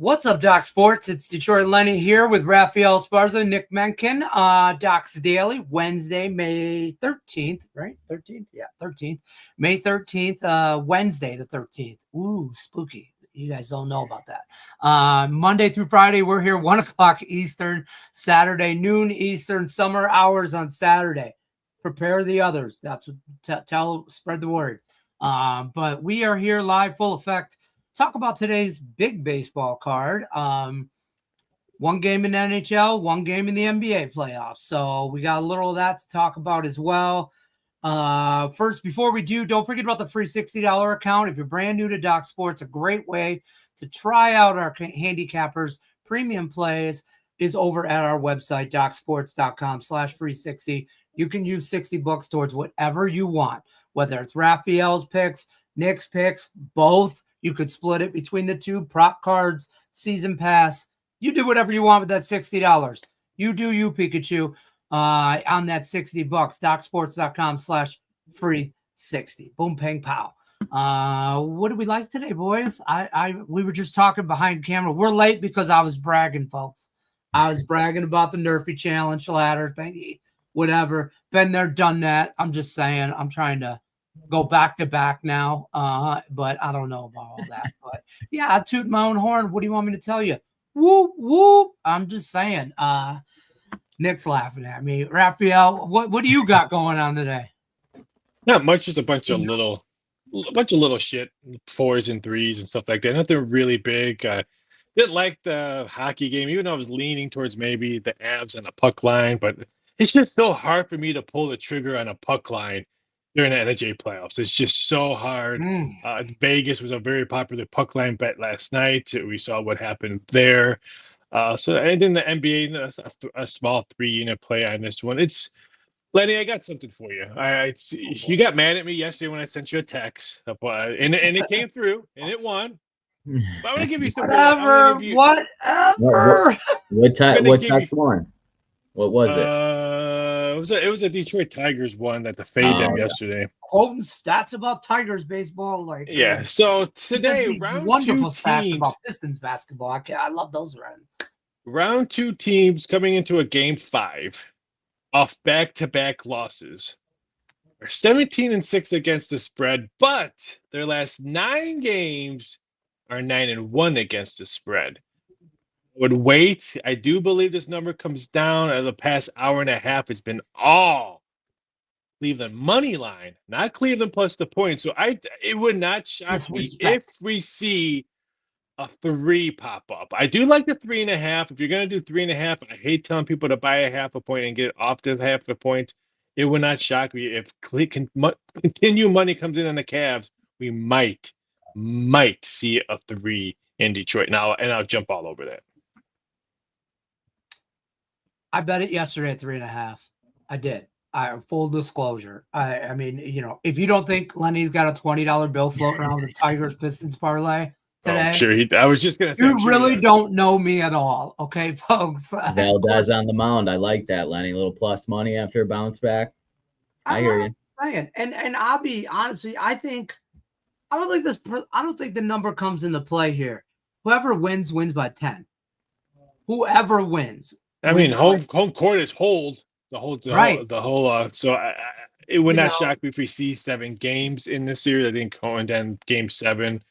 What's up, Doc Sports? It's Detroit Lenny here with Raphael Sparza, Nick Menken. Doc's Daily, Wednesday, May 13th, right? 13th? Yeah, 13th. May 13th, Wednesday the 13th. Ooh, spooky. You guys don't know about that. Monday through Friday, we're here 1 o'clock Eastern, Saturday, noon Eastern, summer hours on Saturday. Prepare the others. That's what spread the word. But we are here live, full effect. Talk about today's big baseball card. One game in NHL, one game in the NBA playoffs. So we got a little of that to talk about as well. First, before we do, don't forget about the free $60 account. If you're brand new to Doc Sports, a great way to try out our handicappers premium plays is over at our website, docsports.com/free60. You can use $60 towards whatever you want, whether it's Raphael's picks, Nick's picks, both. You could split it between the two, prop cards, season pass. You do whatever you want with that $60. You do you, Pikachu, on that $60. DocSports.com/free60. Boom, pang, pow. What do we like today, boys? We were just talking behind camera. We're late because I was bragging, folks. I was bragging about the Nerfy Challenge ladder thingy, whatever. Been there, done that. I'm just saying, I'm trying to go back to back now, but I don't know about all that. But yeah, I toot my own horn. What do you want me to tell you? Whoop whoop! I'm just saying. Nick's laughing at me. Raphael, what do you got going on today? Not much. Just a bunch of little shit, 4s and 3s and stuff like that. Nothing really big. Didn't like the hockey game, even though I was leaning towards maybe the Avs and the puck line, but it's just so hard for me to pull the trigger on a puck line during the NHL playoffs. It's just so hard. Vegas was a very popular puck line bet last night. We saw what happened there. So and in the NBA, a small 3-unit play on this one. It's Lenny, I got something for you. You got mad at me yesterday when I sent you a text, and it came through and it won. But I'm gonna give you some. Whatever. What text won? What was it? It was a Detroit Tigers one that fade them yesterday. Quoting stats about Tigers baseball, like So today, round wonderful 2 stats teams about Pistons basketball. I love those rounds. Round 2 teams coming into a game 5 off back-to-back losses are 17-6 against the spread, but their last 9 games are 9-1 against the spread. Would wait. I do believe this number comes down. In the past hour and a half, it's been all Cleveland money line, not Cleveland plus the points. So it would not shock me if we see a 3 pop up. I do like the 3.5. If you're gonna do 3.5, I hate telling people to buy a half a point and get it off to half the point. It would not shock me if continue money comes in on the Cavs. We might see a 3 in Detroit now, and I'll jump all over that. I bet it yesterday at 3.5. I did. Full disclosure. I mean, if you don't think Lenny's got a $20 bill floating around the Tigers Pistons parlay today, oh, sure. I was just gonna say you really don't know me at all, okay, folks. Valdez on the mound. I like that, Lenny. A little plus money after a bounce back. I hear you. And I'll be honest with you. I don't think the number comes into play here. Whoever wins by 10. Whoever wins. I mean, home court is hold the whole. So it would not shock me if we see 7 games in this series. I think going down game 7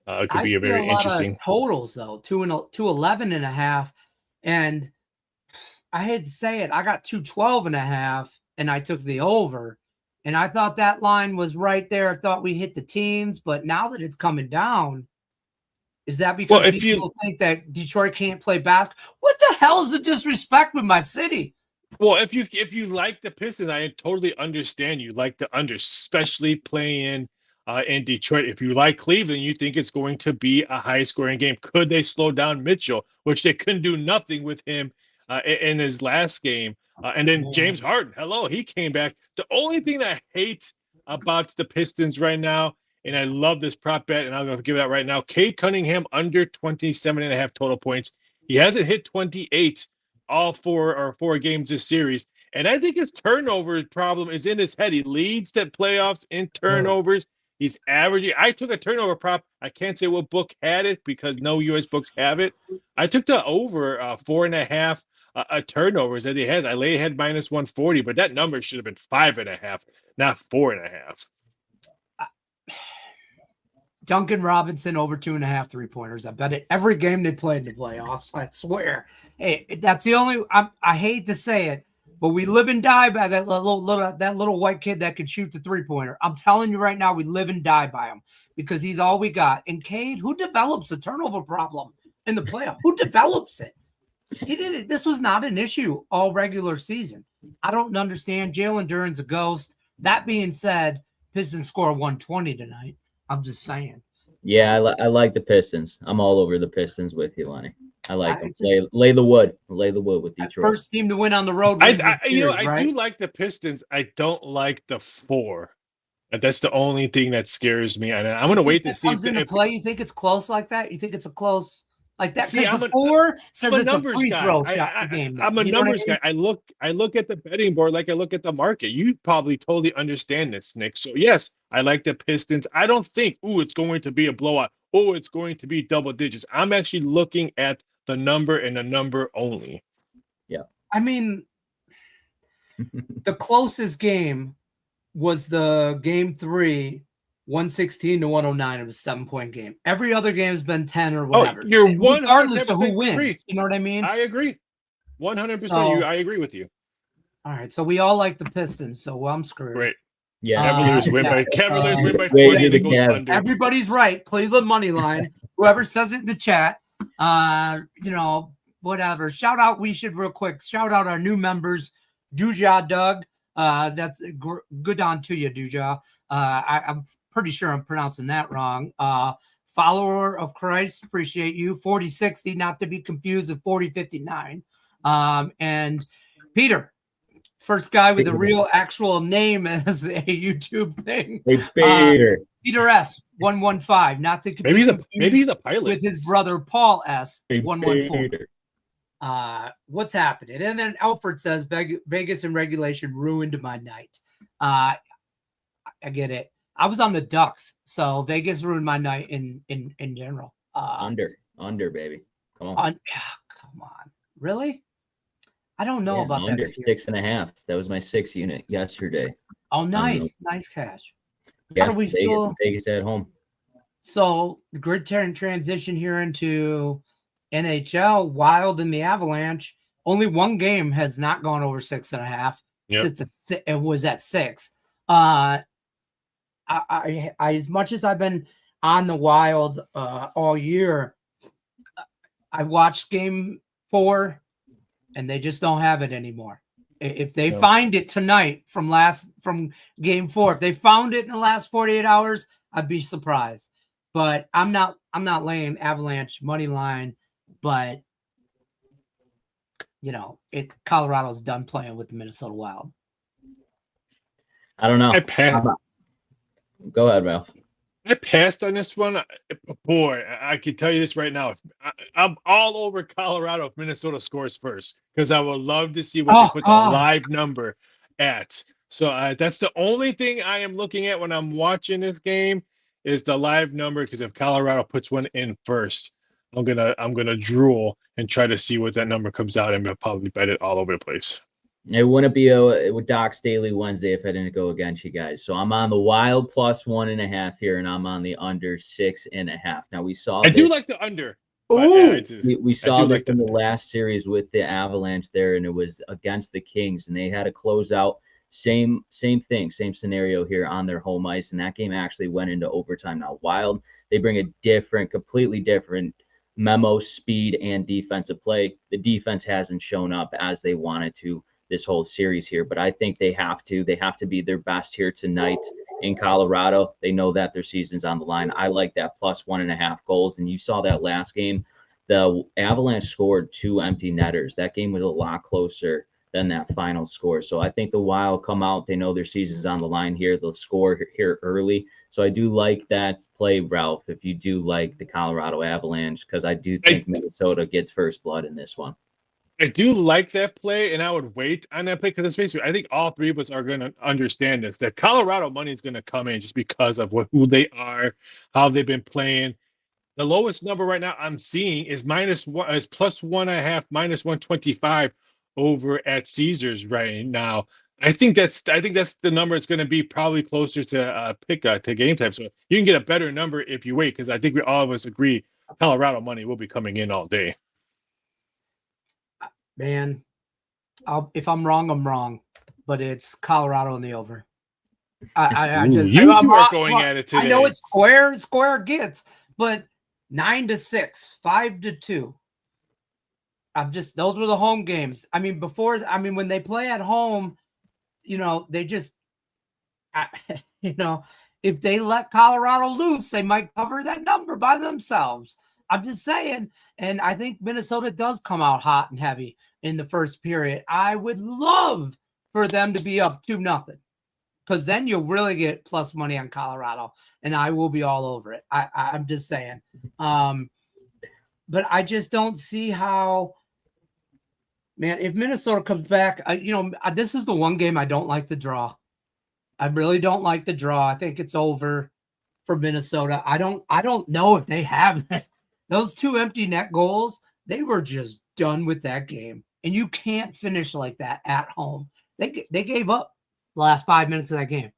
could be a very interesting totals though. 211.5, and I hate to say it, I got 212.5, and I took the over, and I thought that line was right there. I thought we hit the teens, but now that it's coming down. Is that because people think that Detroit can't play basketball? What the hell is the disrespect with my city? Well, if you like the Pistons, I totally understand you like the under, especially playing in Detroit. If you like Cleveland, you think it's going to be a high-scoring game. Could they slow down Mitchell, which they couldn't do nothing with him in his last game? And then James Harden, he came back. The only thing I hate about the Pistons right now, and I love this prop bet, and I'm going to give it out right now. Cade Cunningham under 27.5 total points. He hasn't hit 28 all 4 games this series. And I think his turnover problem is in his head. He leads the playoffs in turnovers. He's averaging. I took a turnover prop. I can't say what book had it because no U.S. books have it. I took the over 4.5 turnovers that he has. I lay ahead -140, but that number should have been 5.5, not 4.5. Duncan Robinson over 2.5 3-pointers. I bet it every game they played in the playoffs. I swear. Hey, that's the only. I hate to say it, but we live and die by that little white kid that could shoot the 3-pointer. I'm telling you right now, we live and die by him because he's all we got. And Cade, who develops a turnover problem in the playoff? Who develops it? He did it. This was not an issue all regular season. I don't understand. Jalen Duren's a ghost. That being said, Pistons score 120 tonight. I'm just saying. Yeah, I like the Pistons. I'm all over the Pistons with you, Lenny. I like them. Just, lay the wood. Lay the wood with Detroit. First team to win on the road. I do like the Pistons. I don't like the 4. That's the only thing that scares me. And I'm going to wait to see if into play. You think it's close like that? You think it's a close like that? See, I'm 4 says it's a free guy. throw shot game. I'm a numbers guy. I look at the betting board like I look at the market. You probably totally understand this, Nick. So yes, I like the Pistons. I don't think, it's going to be a blowout. It's going to be double digits. I'm actually looking at the number and the number only. Yeah. I mean, the closest game was the game 3, 116-109. It was a 7-point game. Every other game has been 10 or whatever. You're regardless of who wins. Agree. You know what I mean? I agree. 100%. I agree with you. All right. So we all like the Pistons. So I'm screwed. Great. Yeah. Cavaliers win by 40. Everybody's right. Cleveland money line. Whoever says it in the chat, whatever. Shout out. We should real quick shout out our new members, Duja Doug. That's good on to you, Duja. I'm pretty sure I'm pronouncing that wrong. Follower of Christ, appreciate you. 4060, not to be confused with 4059. And Peter. First guy with a real actual name as a YouTube thing. Hey, Peter. Peter S. 115. Not to maybe he's a pilot with his brother Paul S. Hey, 114. What's happening? And then Alfred says Vegas in regulation ruined my night. I get it. I was on the Ducks, so Vegas ruined my night in general. Under, baby. Come on. Come on. Really? I don't know about under that. 6.5. That was my 6 unit yesterday. Oh, nice. Nice cash. Yeah, how do we feel? Vegas at home. So the grid tearing transition here into NHL, Wild and the Avalanche. Only one game has not gone over 6.5. Yep. It was at 6. I as much as I've been on the Wild all year, I watched game 4. And they just don't have it anymore. If they find it tonight from game 4, if they found it in the last 48 hours, I'd be surprised. But I'm not laying Avalanche money line, but Colorado's done playing with the Minnesota Wild. I don't know. Go ahead, Ralph. I passed on this one. Boy, I can tell you this right now. I'm all over Colorado if Minnesota scores first because I would love to see what they put the live number at. So that's the only thing I am looking at when I'm watching this game is the live number because if Colorado puts one in first, I'm gonna drool and try to see what that number comes out and I'll probably bet it all over the place. It wouldn't be a Doc's Daily Wednesday if I didn't go against you guys. So I'm on the Wild plus 1.5 here, and I'm on the under 6.5. Now we saw. I do like the under. We saw this in the last series with the Avalanche there, and it was against the Kings, and they had to close out. Same thing, same scenario here on their home ice, and that game actually went into overtime. Now Wild, they bring a completely different memo, speed, and defensive play. The defense hasn't shown up as they wanted to this whole series here, but I think they have to be their best here tonight in Colorado. They know that their season's on the line. I like that plus 1.5 goals. And you saw that last game, the Avalanche scored 2 empty netters. That game was a lot closer than that final score. So I think the Wild come out. They know their season's on the line here. They'll score here early. So I do like that play, Ralph, if you do like the Colorado Avalanche, because I do think Minnesota gets first blood in this one. I do like that play, and I would wait on that play because let's face it, I think all three of us are going to understand this. That Colorado money is going to come in just because of who they are, how they've been playing. The lowest number right now I'm seeing is -1, is +1.5, -125 over at Caesars right now. I think that's the number. It's going to be probably closer to to game time. So you can get a better number if you wait, because I think we all of us agree Colorado money will be coming in all day. Man, if I'm wrong, I'm wrong, but it's Colorado in the over. I'm going at it today. I know it's square gets, but 9-6, 5-2. Those were the home games. I mean, when they play at home, they just, if they let Colorado loose, they might cover that number by themselves. I'm just saying. And I think Minnesota does come out hot and heavy in the first period. I would love for them to be up 2-0, because then you'll really get plus money on Colorado, and I will be all over it. I'm just saying. But I just don't see how, man, if Minnesota comes back, this is the one game I don't like the draw. I really don't like the draw. I think it's over for Minnesota. I don't know if they have those 2 empty net goals. They were just done with that game. And you can't finish like that at home. They gave up the last 5 minutes of that game.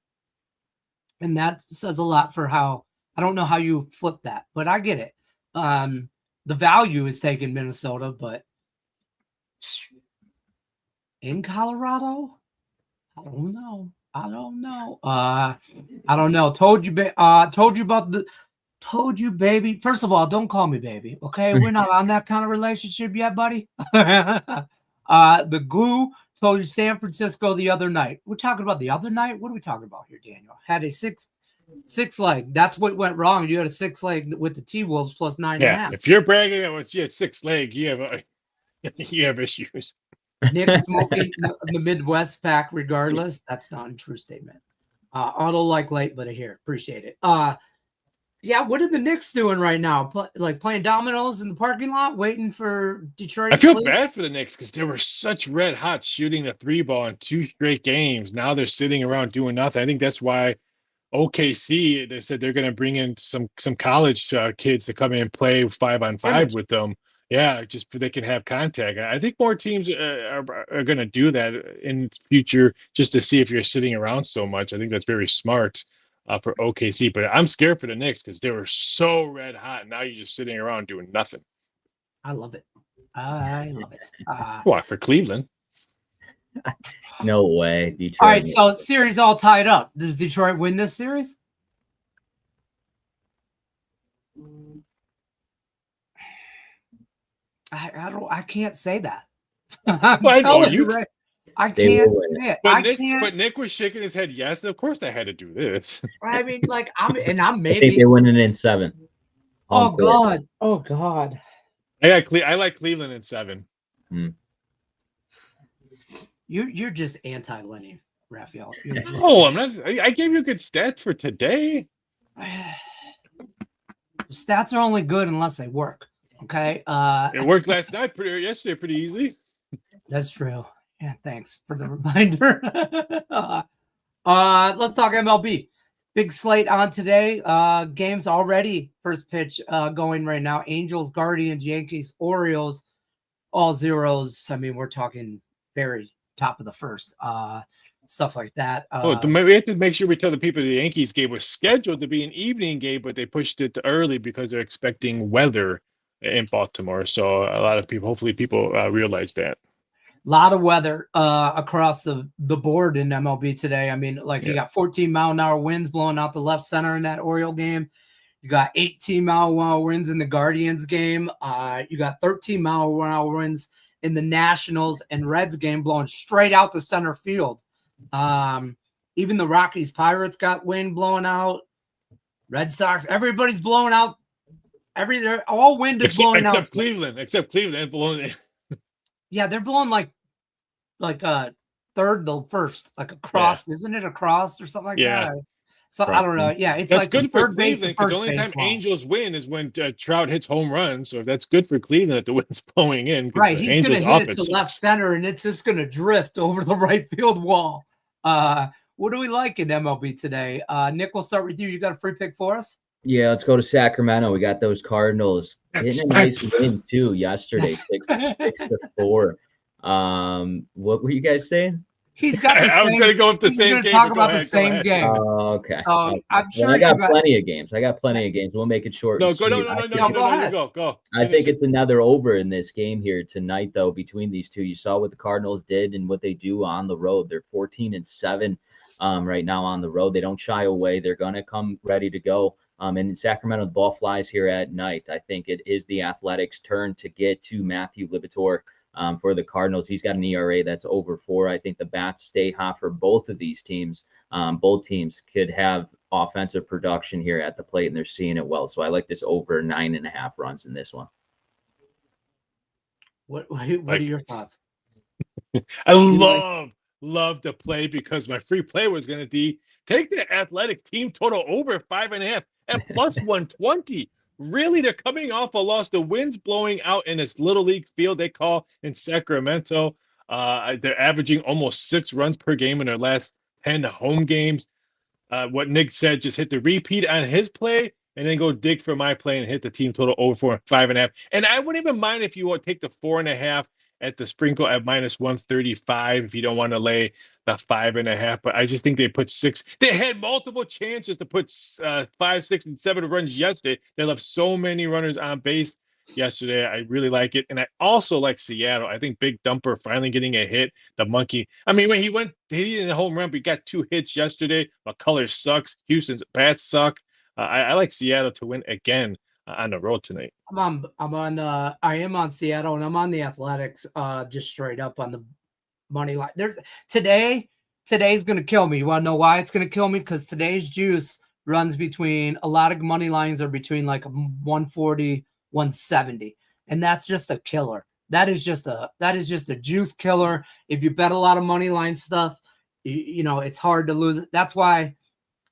And that says a lot for how, I don't know how you flip that, but I get it. The value is taking Minnesota, but in Colorado, I don't know. I don't know. Told you, baby. First of all, don't call me baby. Okay, we're not on that kind of relationship yet, buddy. The glue told you San Francisco the other night. We're talking about the other night. What are we talking about here, Daniel? Had a six leg. That's what went wrong. You had a 6 leg with the T-Wolves plus 9.5. If you're bragging that you had 6 leg, you have issues. Nick smoking the Midwest pack regardless. That's not a true statement. Auto like late, but I hear. Appreciate it. What are the Knicks doing right now? Playing dominoes in the parking lot, waiting for Detroit? I feel bad for the Knicks because they were such red hot shooting the 3 ball in 2 straight games. Now they're sitting around doing nothing. I think that's why OKC, they said they're going to bring in some college kids to come in and play 5-on-5 with them. Yeah, just so they can have contact. I think more teams are going to do that in the future, just to see if you're sitting around so much. I think that's very smart for OKC. But I'm scared for the Knicks because they were so red hot. Now you're just sitting around doing nothing. I love it. What, for Cleveland? No way. Detroit. All right, so series all tied up. Does Detroit win this series? I can't say that. I'm telling you, right? I can't say it. But Nick was shaking his head. Yes, of course I had to do this. I mean, I'm maybe. I think they win it in 7. Oh God! I like Cleveland in 7. You're just anti-Lenny, Raphael. I'm not. I gave you good stats for today. Stats are only good unless they work. Okay. It worked yesterday pretty easy. That's true. Yeah, thanks for the reminder. Let's talk MLB. Big slate on today. Games already. First pitch going right now. Angels, Guardians, Yankees, Orioles, all zeros. I mean, we're talking very top of the first. Stuff like that. We have to make sure we tell the people the Yankees game was scheduled to be an evening game, but they pushed it to early because they're expecting weather in Baltimore. So a lot of people, hopefully people realize that. A lot of weather across the board in MLB today. I mean, you got 14-mile-an-hour winds blowing out the left center in that Oriole game. You got 18-mile-an-hour winds in the Guardians game. You got 13-mile-an-hour winds in the Nationals and Reds game blowing straight out to center field. Even the Rockies Pirates got wind blowing out. Red Sox, everybody's blowing out. All wind is blowing out. Except Cleveland blowing. Yeah, they're blowing like third to first, like a cross, isn't it? A cross or something like that. So I don't know. Yeah, it's that's like good from for third base to Cleveland because the first only base time line. Angels win is when Trout hits home runs. So that's good for Cleveland that the wind's blowing in. Right, he's going Angels to hit it to offense left sucks. center, and it's just going to drift over the right field wall. What do we like in MLB today? Nick, we'll start with you. You got a free pick for us? Yeah, let's go to Sacramento. We got those Cardinals getting a nice win too yesterday, 6-4. What were you guys saying? He's got the same. I was going to go with the he's same going to game. talk Go about ahead, the same game. Oh, okay. So I'm sure I got you got plenty of games. We'll make it short. No, and go. sweet. No, go ahead. Go. I think it's another over in this game here tonight, though, between these two. You saw what the Cardinals did and what they do on the road. They're 14-7 right now on the road. They don't shy away. They're going to come ready to go. And in Sacramento, the ball flies here at night. I think it is the Athletics' turn to get to Matthew Liberatore for the Cardinals. He's got an ERA that's over 4. I think the bats stay hot for both of these teams. Both teams could have offensive production here at the plate, and they're seeing it well. So I like this over 9.5 runs in this one. What are your thoughts? I love to play because my free play was going to be take the Athletics team total over 5.5 at plus 120. Really, they're coming off a loss. The wind's blowing out in this little league field they call in Sacramento. They're averaging almost 6 runs per game in their last 10 home games. What Nick said, just hit the repeat on his play and then go dig for my play and hit the team total over 5.5. And I wouldn't even mind if you want to take the 4.5 at the sprinkle at minus 135 if you don't want to lay the 5.5. But I just think they put 6. They had multiple chances to put 5, 6, and 7 runs yesterday. They left so many runners on base yesterday. I really like it. And I also like Seattle. I think Big Dumper finally getting a hit. The monkey. I mean, when he did a home run, but he got 2 hits yesterday. McCullers sucks. Houston's bats suck. I like Seattle to win again on the road tonight. I am on Seattle, and I'm on the Athletics just straight up on the money line. Today's going to kill me. You want to know why it's going to kill me? Because today's juice runs between, a lot of money lines are between like 140, 170, and that's just a killer. That is just a juice killer. If you bet a lot of money line stuff, you know it's hard to lose it. That's why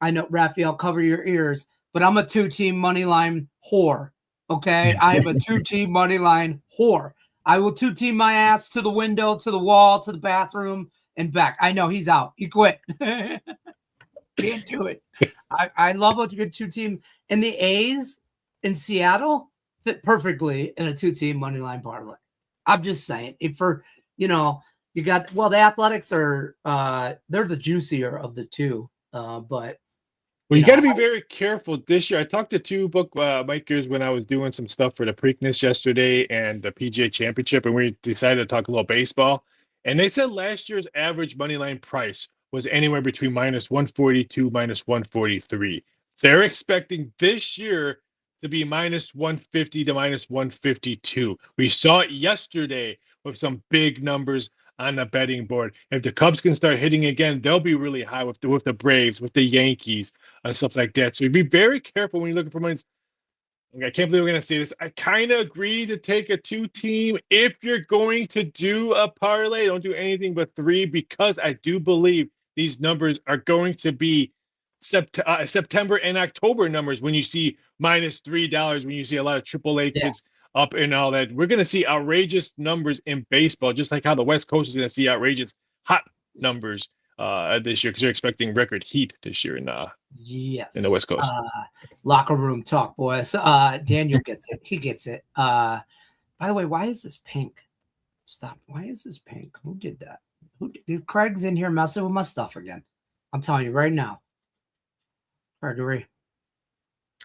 I know, Raphael, cover your ears, but I'm a 2-team money line whore. Okay, I am a 2-team money line whore. I will 2-team my ass to the window, to the wall, to the bathroom, and back. I know he's out. He quit. Can't do it. I love a good 2-team. And the A's in Seattle fit perfectly in a 2-team money line parlay. I'm just saying. You got, the Athletics are they're the juicier of the two, but. Well, you got to be very careful this year. I talked to 2 bookmakers when I was doing some stuff for the Preakness yesterday and the PGA Championship, and we decided to talk a little baseball. And they said last year's average money line price was anywhere between minus 142, minus 143. They're expecting this year to be minus 150 to minus 152. We saw it yesterday with some big numbers on the betting board. If the Cubs can start hitting again, they'll be really high with the Braves, with the Yankees, and stuff like that. So be very careful when you're looking for money. I can't believe we're going to say this. I kind of agree to take a 2-team. If you're going to do a parlay, don't do anything but 3, because I do believe these numbers are going to be September and October numbers when you see minus $3, when you see a lot of AAA kids up and all that. We're going to see outrageous numbers in baseball, just like how the West Coast is going to see outrageous hot numbers this year, because they're expecting record heat this year in the West Coast. Locker room talk, boys. Daniel gets it. He gets it. By the way, why is this pink? Stop. Why is this pink? Who did that? Craig's in here messing with my stuff again. I'm telling you right now. Gregory.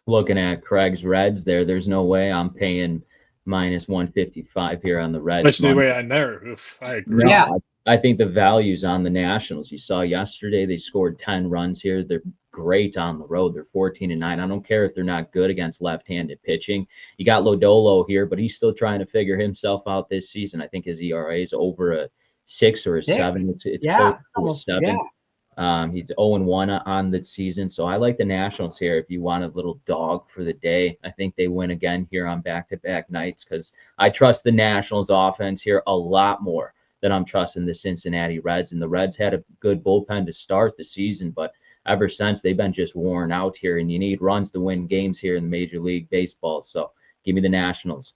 Looking at Craig's Reds there's no way I'm paying minus 155 here on the Reds. Especially the way I never. I agree. Yeah. I think the value's on the Nationals. You saw yesterday they scored 10 runs here. They're great on the road. They're 14-9. I don't care if they're not good against left-handed pitching. You got Lodolo here, but he's still trying to figure himself out this season. I think his ERA is over a 6 or a 7. It's close to a 7. Yeah. He's 0-1 on the season. So I like the Nationals here if you want a little dog for the day. I think they win again here on back-to-back nights, because I trust the Nationals offense here a lot more than I'm trusting the Cincinnati Reds. And the Reds had a good bullpen to start the season, but ever since, they've been just worn out here, and you need runs to win games here in Major League Baseball. So give me the Nationals.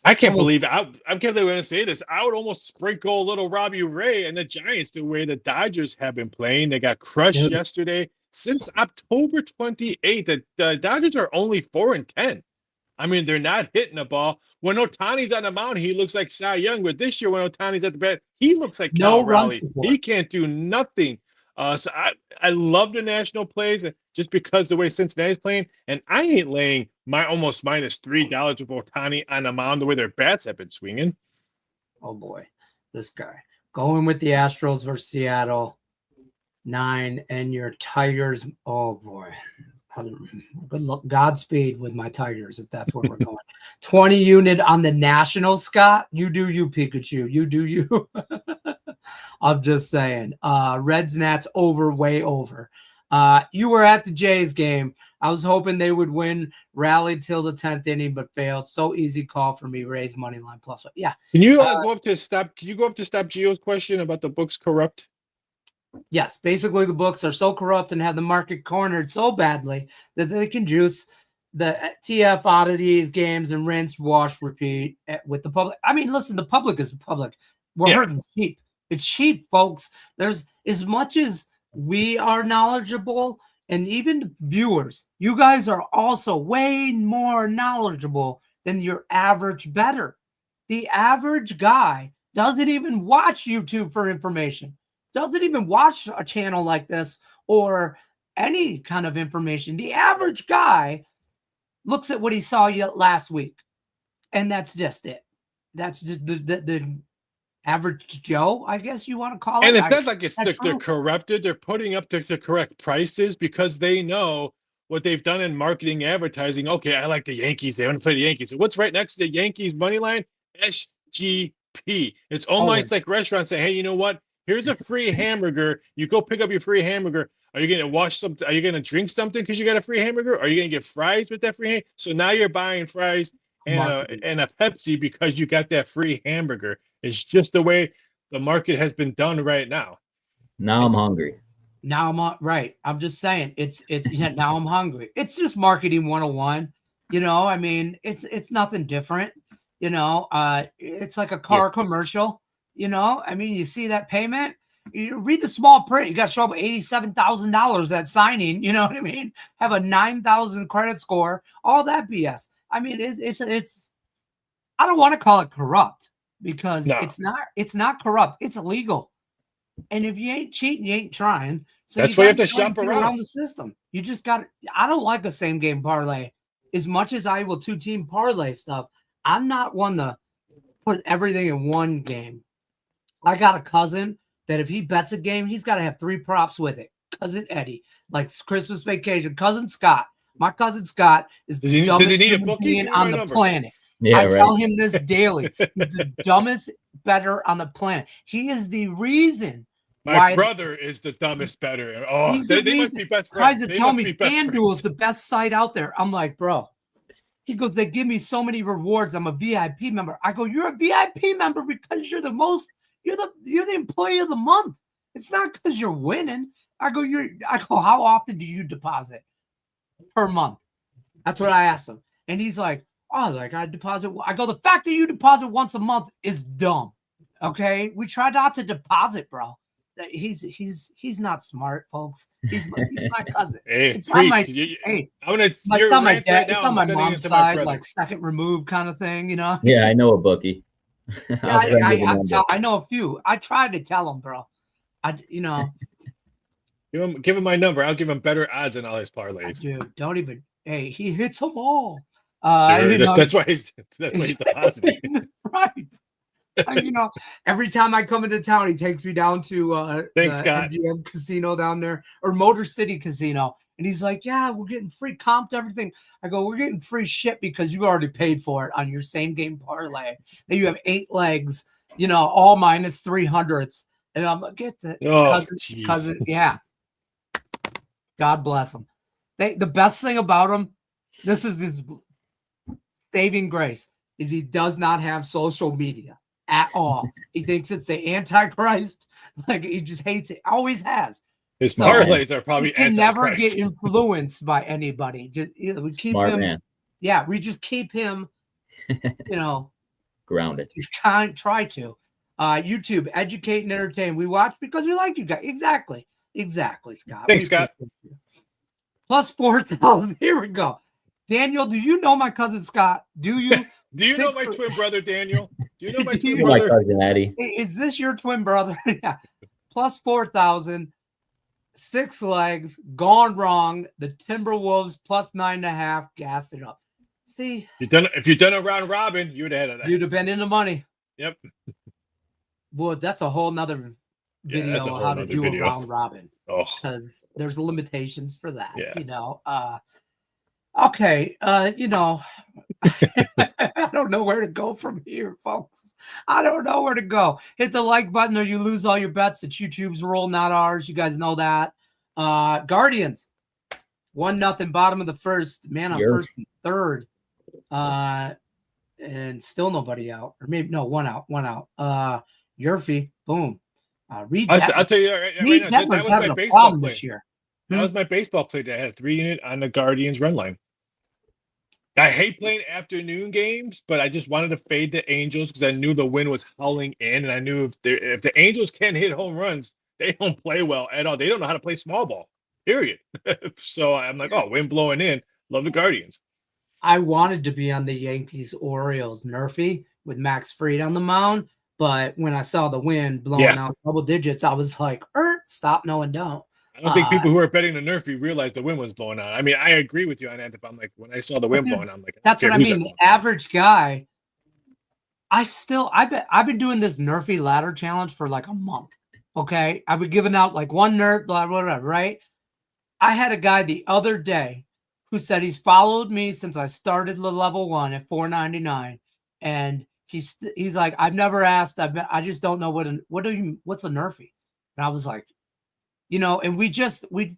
I can't believe I can't believe I'm going to say this. I would almost sprinkle a little Robbie Ray and the Giants the way the Dodgers have been playing. They got crushed yesterday. Since October 28th, the Dodgers are only 4-10. I mean, they're not hitting the ball. When Ohtani's on the mound, he looks like Cy Young. But this year, when Ohtani's at the bat, he looks like Cal Raleigh. He can't do nothing. So I love the national plays just because the way Cincinnati's playing. And I ain't laying my almost -$3 with Ohtani on the mound the way their bats have been swinging. Oh, boy. This guy. Going with the Astros versus Seattle. 9. And your Tigers. Oh, boy. Good luck. Godspeed with my Tigers, if that's where we're going. 20 unit on the Nationals, Scott. You do you, Pikachu. You do you. I'm just saying. Reds Nats over, way over. You were at the Jays game. I was hoping they would win, rallied till the 10th inning, but failed. So easy call for me. Raise money line +1. Yeah. Can you go up to stop? Can you go up to stop Gio's question about the books corrupt? Yes, basically the books are so corrupt and have the market cornered so badly that they can juice the TF out of these games and rinse, wash, repeat with the public. I mean, listen, the public is the public. We're hurting cheap. It's cheap, folks. There's as much as we are knowledgeable, and even viewers, you guys are also way more knowledgeable than your average bettor. The average guy doesn't even watch YouTube for information. Doesn't even watch a channel like this or any kind of information. The average guy looks at what he saw last week, and that's just it. That's just the average Joe, I guess you want to call it. And it's not like they're corrupted. They're putting up the correct prices because they know what they've done in marketing, advertising. Okay, I like the Yankees. They want to play the Yankees. So what's right next to the Yankees money line? SGP. It's almost like restaurants saying, hey, you know what? Here's a free hamburger. You go pick up your free hamburger. Are you going to wash something? Are you going to drink something because you got a free hamburger? Are you going to get fries with that free hamburger? So now you're buying fries and a Pepsi because you got that free hamburger. It's just the way the market has been done right now. Now I'm hungry. Now I'm right. I'm just saying now I'm hungry. It's just marketing 101. You know, I mean, it's nothing different. You know, it's like a car commercial. You know, I mean, you see that payment, you read the small print. You got to show up $87,000 at signing. You know what I mean? Have a 9,000 credit score, all that BS. I mean, it's. I don't want to call it corrupt because it's not corrupt. It's illegal. And if you ain't cheating, you ain't trying. So that's why you have to shop around the system. You just got. I don't like a same game parlay as much as I will 2-team parlay stuff. I'm not one to put everything in one game. I got a cousin that if he bets a game, he's got to have 3 props with it. Cousin Eddie, like Christmas Vacation. Cousin Scott. My cousin Scott is the dumbest human being on the planet. Yeah, I tell him this daily. He's the dumbest bettor on the planet. He is the reason My brother is the dumbest bettor. Oh, they must be best friends. Tries to tell me FanDuel is the best site out there. I'm like, bro. He goes, they give me so many rewards. I'm a VIP member. I go, you're a VIP member because you're the employee of the month. It's not because you're winning. I go, how often do you deposit per month? That's what I asked him. And he's like, I deposit. I go, the fact that you deposit once a month is dumb. Okay. We try not to deposit, bro. He's not smart, folks. He's my cousin. Hey, it's on my it's on my dad. It's on my mom's side, like second removed kind of thing, you know. Yeah, I know a bookie. I know a few. I tried to tell him, bro. Give him my number. I'll give him better odds in all his parlays. Dude, don't even. Hey, he hits them all. That's why he's depositing. Right. Every time I come into town, he takes me down to Thanks, Scott. MGM casino down there or Motor City Casino. And he's like, yeah, we're getting free comp to everything. I go, we're getting free shit because you already paid for it on your same game parlay. Then you have 8 legs, all minus 300s. And I'm like, get the cousin. Yeah. God bless him. The best thing about him, this is his saving grace, is he does not have social media at all. He thinks it's the Antichrist. Like, he just hates it. Always has. His So, parlays are probably he can never Antichrist. get influenced by anybody. Just we keep Smart him. man. Yeah, we just keep him. Grounded. Just try to. YouTube, educate and entertain. We watch because we like you guys. Exactly, Scott. Thanks, Scott. Plus 4,000. Here we go. Daniel, do you know my cousin Scott? Do you? Do you know my twin brother, Daniel? Do you know my twin My brother? cousin Eddie. Is this your twin brother? Yeah. Plus 4,000. 6 legs. Gone wrong. The Timberwolves plus 9.5. Gas it up. See, If you'd done a round robin, you would have had that. you'd have been in the money. Yep. Well, that's a whole nother video that's a on whole how to nother do video. a round robin. Oh, Because there's limitations for that. Yeah. Okay. I don't know where to go from here, folks. I don't know where to go. Hit the like button or you lose all your bets. It's YouTube's rule, not ours. You guys know that. Guardians 1-0, bottom of the first. Man on first and third. And still nobody out. Or maybe no, one out. Yurfie, boom. Reed I'll tell you right now, that was my baseball play this year. That was my baseball play that had a 3-unit on the Guardians run line. I hate playing afternoon games, but I just wanted to fade the Angels because I knew the wind was howling in, and I knew if the Angels can't hit home runs, they don't play well at all. They don't know how to play small ball, period. So I'm like, oh, wind blowing in. Love the Guardians. I wanted to be on the Yankees-Orioles Nerfy with Max Fried on the mound, but when I saw the wind blowing out double digits, I was like, stop, no, and don't. I don't think people who are betting the Nerfy realized the wind was blowing out. I mean, I agree with you on that. But I'm like, when I saw the wind blowing, I'm like, that's what I mean. The average guy, I've been doing this Nerfy ladder challenge for like a month. Okay, I've been giving out like one Nerf, blah blah blah. Right? I had a guy the other day who said he's followed me since I started the level 1 at $4.99, and he's like, I've never asked. I just don't know what's a Nerfy, and I was like. And we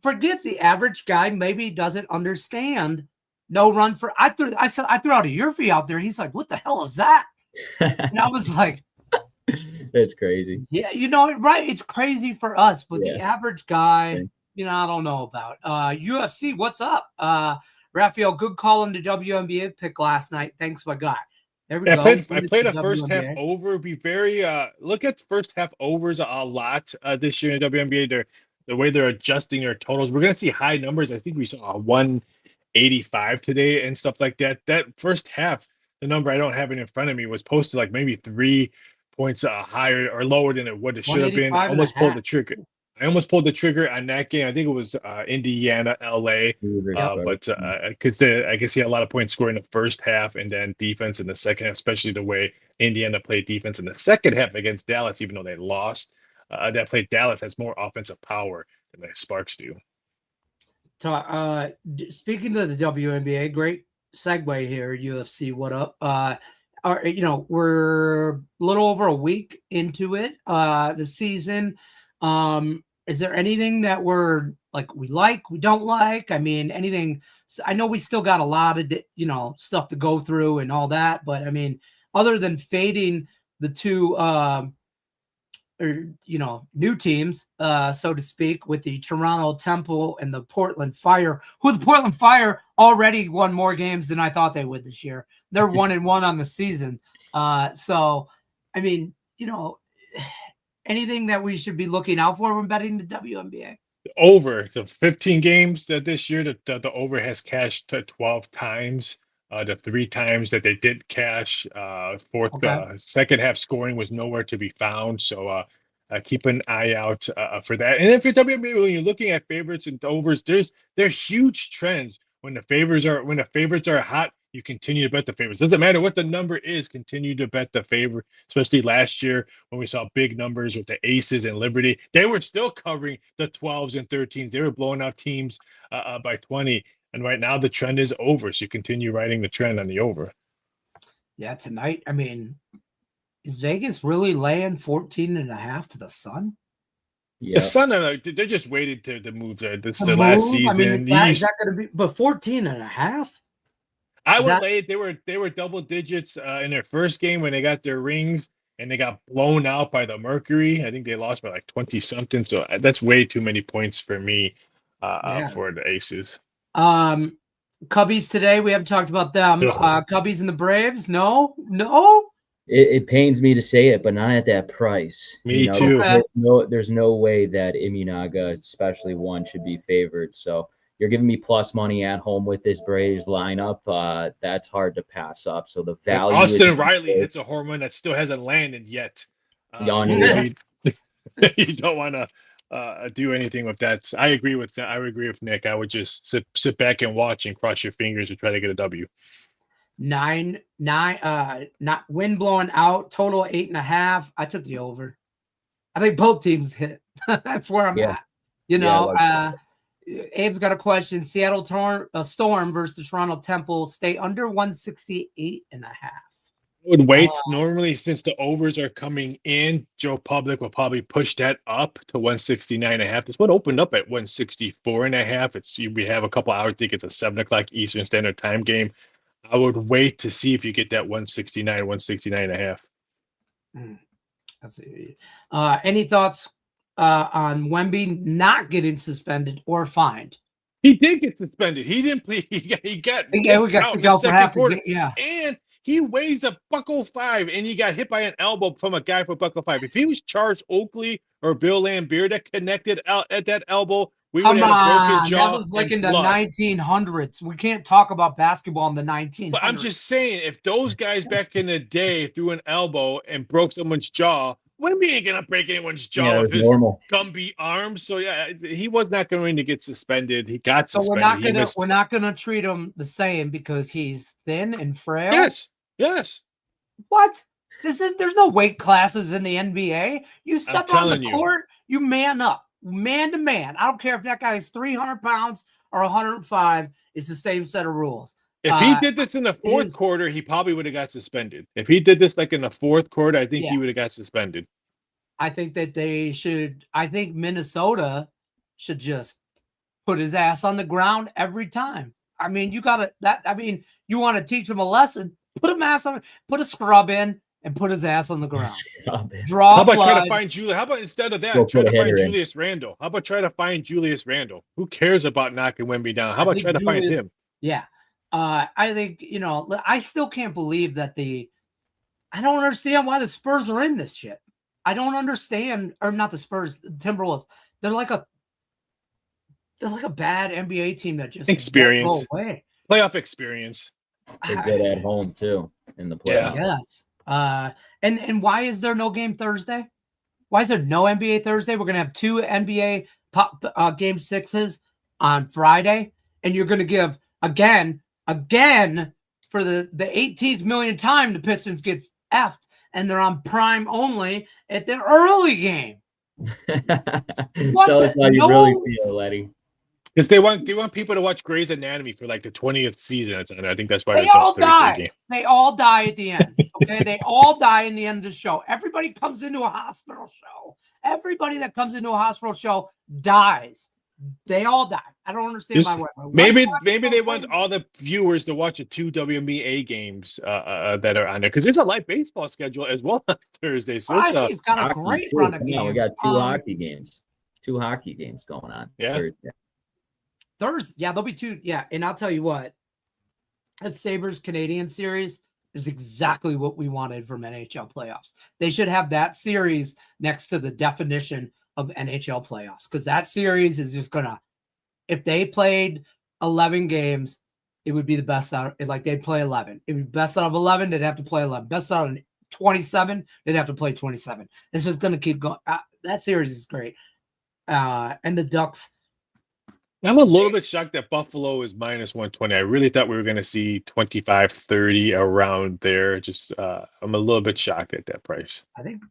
forget the average guy maybe doesn't understand no run for. I threw out a Yurfie out there. He's like, what the hell is that? And I was like, that's crazy. Yeah, right. It's crazy for us, but the average guy, I don't know about. UFC, what's up? Raphael, good call on the WNBA pick last night. Thanks, my guy. There we go. I played a first half over. Be very look at first half overs a lot this year in WNBA. The way they're adjusting their totals, we're gonna see high numbers. I think we saw a 185 today and stuff like that. That first half, the number I don't have it in front of me was posted like maybe 3 points higher or lower than it should have been. I almost pulled the trigger. On that game. I think it was Indiana, LA, but because I guess he had a lot of points scored in the first half and then defense in the second half, especially the way Indiana played defense in the second half against Dallas, even though they lost. That played Dallas has more offensive power than the Sparks do. Speaking of the WNBA, great segue here. UFC, what up? We're a little over a week into it. The season. Is there anything that we don't like? I mean, anything? I know we still got a lot of stuff to go through and all that, but I mean, other than fading the two new teams, so to speak, with the Toronto Temple and the Portland Fire, who the Portland Fire already won more games than I thought they would this year. They're 1-1 on the season. So, I mean, anything that we should be looking out for when betting the WNBA? Over the 15 games that this year, the over has cashed 12 times. The 3 times that they did cash, second half scoring was nowhere to be found. So keep an eye out for that. And if you're WNBA, when you're looking at favorites and overs, they're huge trends. When the favorites are hot, you continue to bet the favorites. Doesn't matter what the number is, continue to bet the favorite. Especially last year when we saw big numbers with the Aces and Liberty, they were still covering the 12s and 13s. They were blowing out teams by 20. And right now the trend is over. So you continue riding the trend on the over. Yeah, tonight. I mean, is Vegas really laying 14.5 to the Sun? Yeah. The Sun, they just waited to move this the last season. I mean, is that going to be? But 14.5. I would lay it. They were double digits in their first game when they got their rings. and they got blown out by the Mercury. I think they lost by like 20 something. So that's way too many points for me for the Aces. Cubbies today. We haven't talked about them. Cubbies and the Braves. No. It pains me to say it, but not at that price. Me too. Okay. There's no way that Immunaga, especially one, should be favored. So you're giving me plus money at home with this Braves lineup. That's hard to pass up. So the value. Austin Riley hits a home run that still hasn't landed yet. You don't want to do anything with that. I agree with Nick. I would just sit back and watch and cross your fingers and try to get a W. 9, not wind blowing out, total 8.5. I took the over. I think both teams hit. That's where I'm at. Abe's got a question. Seattle Storm versus the Toronto Temple. Stay under 168.5. I would wait. Normally, since the overs are coming in, Joe Public will probably push that up to 169.5. This one opened up at 164.5. We have a couple hours. I think it's a 7 o'clock Eastern Standard Time game. I would wait to see if you get that 169, 169.5. Let's see. Any thoughts on Wemby not getting suspended or fined? He did get suspended. He didn't play. He got we got to go for half quarter. Yeah, and he weighs $105, and he got hit by an elbow from a guy for $105. If he was Charles Oakley or Bill Laimbeer that connected out at that elbow, we would have a broken jaw. That was like in the 1900s. We can't talk about basketball in the 1900s. But I'm just saying, if those guys back in the day threw an elbow and broke someone's jaw, Wemby ain't gonna break anyone's jaw with his Gumby arms. So yeah, he was not going to get suspended. He got suspended. We're not gonna treat him the same because he's thin and frail. Yes. What? There's no weight classes in the NBA. You step on the court, you man up. Man to man. I don't care if that guy is 300 pounds or 105. It's the same set of rules. If he did this in the fourth quarter, he probably would have got suspended. If he did this like in the fourth quarter, I think he would have got suspended. I think that they should. I think Minnesota should just put his ass on the ground every time. I mean, you want to teach him a lesson? Put a scrub in. And put his ass on the ground. How about try to find Julius? How about instead of that, try to find Julius Randle? How about try to find Julius Randle? Who cares about knocking Wemby down? How about try to find him? Yeah. I think, I still can't believe that I don't understand why the Spurs are in this shit. I don't understand, or not the Spurs, the Timberwolves. They're like a bad NBA team that just experience. Go away. Playoff experience. They're good at home too in the playoffs. Yes. And why is there no game Thursday? Why is there no NBA Thursday? We're gonna have 2 NBA game 6s on Friday, and you're gonna give again for the 18th millionth time the Pistons get effed, and they're on Prime only at the early game. Tell us how you really feel, Letty. Because they want people to watch Grey's Anatomy for like the 20th season. I think that's why they all die. They all die at the end. Okay, they all die in the end of the show. Everybody comes into a hospital show. Everybody that comes into a hospital show dies. They all die. I don't understand maybe they want all the viewers to watch the 2 WNBA games that are on there because it's a live baseball schedule as well on Thursday. So he's got a great run of games. We got 2 hockey games. 2 hockey games going on. Yeah. Thursday, there'll be 2. Yeah, and I'll tell you what, that Sabres Canadian series is exactly what we wanted from NHL playoffs. They should have that series next to the definition of NHL playoffs because that series is just gonna. If they played 11 games, it would be the best out. Like they'd play 11. It would be best out of 11. They'd have to play 11. Best out of 27. They'd have to play 27. It's just gonna keep going. That series is great. And the Ducks. I'm a little bit shocked that Buffalo is minus 120. I really thought we were going to see 25, 30 around there. Just I'm a little bit shocked at that price. I think,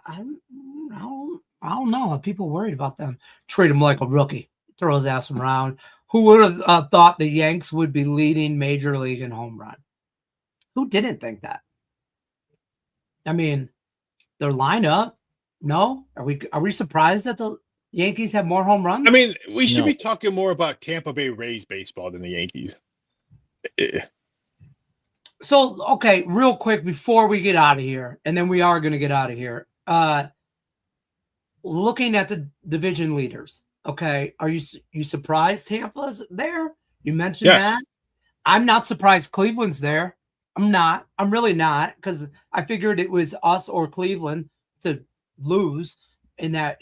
I don't know. Are people worried about them? Treat him like a rookie. Throw his ass around. Who would have thought the Yanks would be leading Major League in home run? Who didn't think that? I mean, their lineup. No, are we surprised that the Yankees have more home runs? I mean, we should be talking more about Tampa Bay Rays baseball than the Yankees. So, okay, real quick before we get out of here, and then we are going to get out of here. Looking at the division leaders, okay, are you surprised Tampa's there? You mentioned that. I'm not surprised Cleveland's there. I'm not. I'm really not, because I figured it was us or Cleveland to lose in that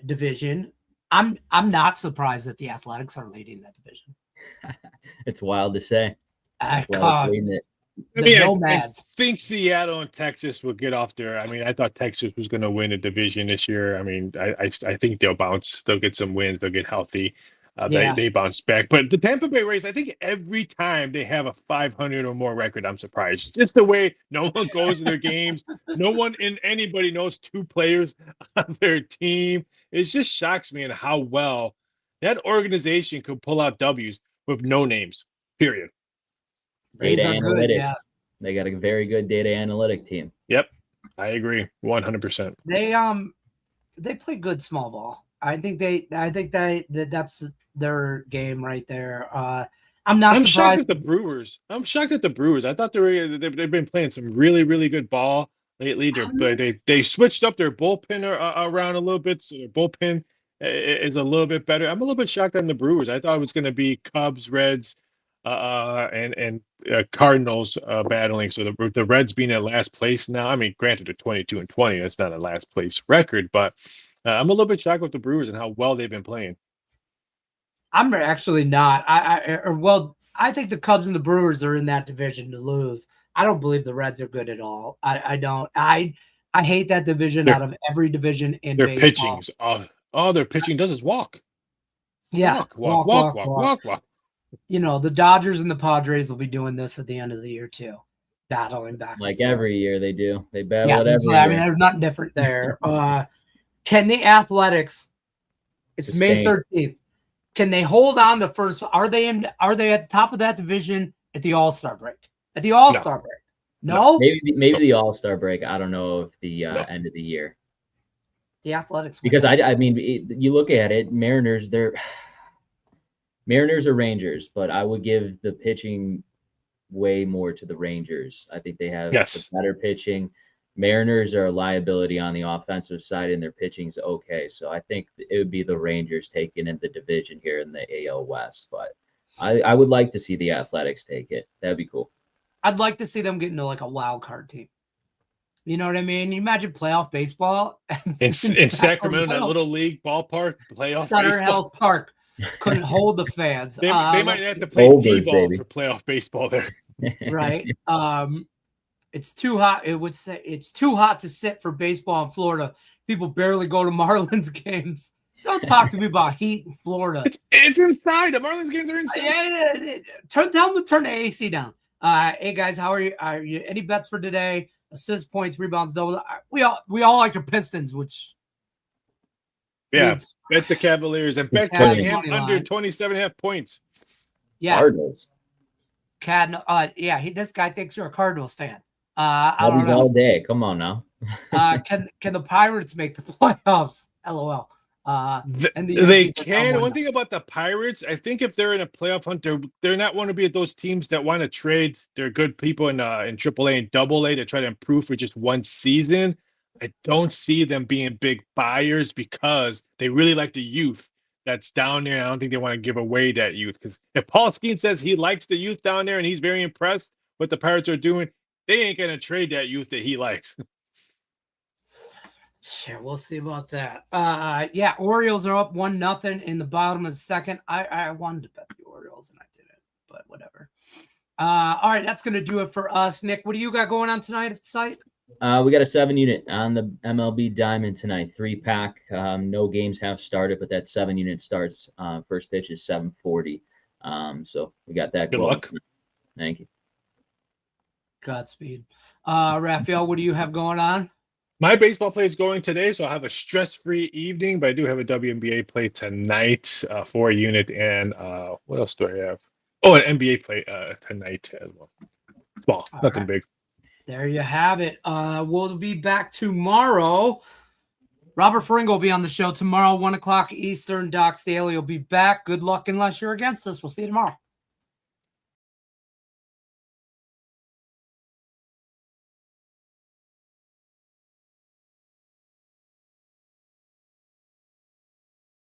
division. I'm not surprised that the Athletics are leading that division. It's wild to say. I think Seattle and Texas will get off there. I mean, I thought Texas was going to win a division this year. I mean, I think they'll bounce. They'll get some wins. They'll get healthy. They bounce back. But the Tampa Bay Rays, I think every time they have a 500 or more record, I'm surprised. Just the way no one goes to their games. No one anybody knows 2 players on their team. It just shocks me in how well that organization could pull out W's with no names, period. Data analytics. Good, yeah. They got a very good data analytic team. Yep. I agree 100%. They play good small ball. I think that's their game right there. I'm shocked at the Brewers. I thought they've been playing some really, really good ball lately. They switched up their bullpen around a little bit, so their bullpen is a little bit better. I'm a little bit shocked on the Brewers. I thought it was going to be Cubs, Reds, and Cardinals battling. So the Reds being at last place now. I mean, granted, they're 22-20. That's not a last place record, but I'm a little bit shocked with the Brewers and how well they've been playing. I'm actually not. I think the Cubs and the Brewers are in that division to lose. I don't believe the Reds are good at all. I don't. I hate that division out of every division in their baseball. Pitchings. All their pitching does is walk. Yeah, walk. You know, the Dodgers and the Padres will be doing this at the end of the year too, battling back. Like every year they do. They battle it every year. I mean, there's nothing different there. Can the Athletics? It's May 13th. Can they hold on to first? Are they at the top of that division at the All-Star break? At the All-Star break? No? Maybe the All-Star break. I don't know if the end of the year. The Athletics. Because I mean, you look at it, Mariners or Rangers, but I would give the pitching way more to the Rangers. I think they have the better pitching. Mariners are a liability on the offensive side, and their pitching's okay. So I think it would be the Rangers taking in the division here in the AL West. But I would like to see the Athletics take it. That'd be cool. I'd like to see them get into like a wild card team. You know what I mean? You imagine playoff baseball in Sacramento, that little league ballpark, playoff Sutter baseball. Health Park couldn't hold the fans. They might have to play b-ball for playoff baseball there. Right. It's too hot. It would say it's too hot to sit for baseball in Florida. People barely go to Marlins games. Don't talk to me about heat in Florida. It's inside. The Marlins games are inside. Turn the AC down. Hey guys, how are you? Are you any bets for today? Assists, points, rebounds, double. We all like the Pistons, which bet the Cavaliers and bet Cunningham under 27.5 points. Yeah, Cardinals. This guy thinks you're a Cardinals fan. I don't know. All day. Come on now. Can the Pirates make the playoffs? LOL. They can. One thing about the Pirates, I think if they're in a playoff hunt, they're not want to be those teams that want to trade their good people in AAA and AA to try to improve for just one season. I don't see them being big buyers because they really like the youth that's down there. I don't think they want to give away that youth, because if Paul Skeen says he likes the youth down there and he's very impressed what the Pirates are doing, they ain't gonna trade that youth that he likes. Sure, we'll see about that. Orioles are up 1-0 in the bottom of the second. I wanted to bet the Orioles and I didn't, but whatever. All right, that's gonna do it for us. Nick, what do you got going on tonight at the site? We got a 7-unit on the MLB Diamond tonight, 3-pack. No games have started, but that 7-unit starts. First pitch is 7:40. So we got that. Good luck. Thank you. Godspeed. Raphael, what do you have going on? My baseball play is going today, so I'll have a stress-free evening, but I do have a WNBA play tonight, 4-unit, and what else do I have? Oh, an NBA play tonight as well. Small, nothing big. There you have it. We'll be back tomorrow. Robert Feringo will be on the show tomorrow, 1 o'clock Eastern. Docs Daily will be back. Good luck unless you're against us. We'll see you tomorrow.